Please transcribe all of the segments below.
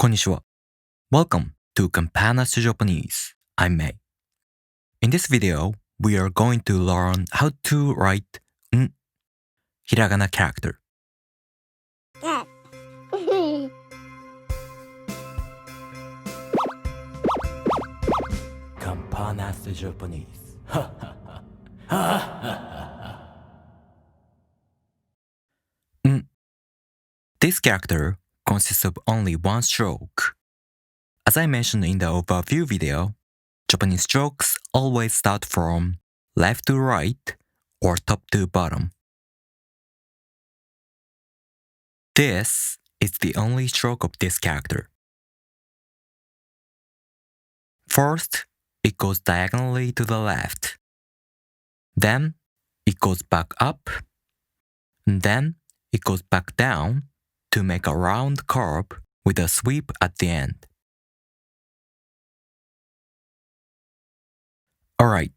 Konnichiwa. Welcome to Campanas to Japanese. I'm Mei. In this video, we are going to learn how to write hiragana character. Campanas to Japanese. This character consists of only one stroke. As I mentioned in the overview video, Japanese strokes always start from left to right or top to bottom. This is the only stroke of this character. First, it goes diagonally to the left. Then, it goes back up. And then, it goes back down to make a round curve with a sweep at the end. Alright,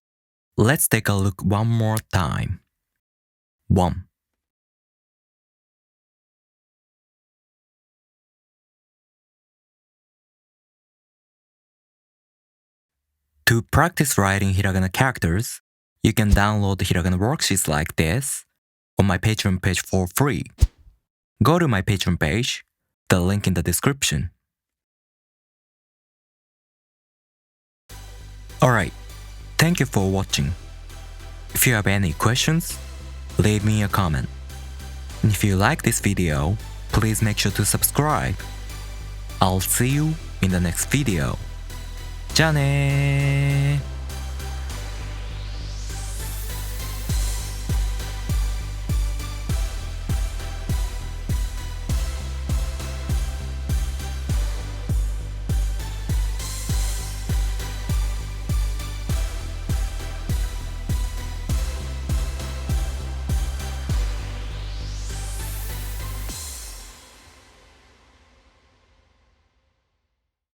let's take a look one more time. 1. To practice writing hiragana characters, you can download hiragana worksheets like this on my Patreon page for free. Go to my Patreon page, the link in the description. Alright, thank you for watching. If you have any questions, leave me a comment. And if you like this video, please make sure to subscribe. I'll see you in the next video. じゃあねー。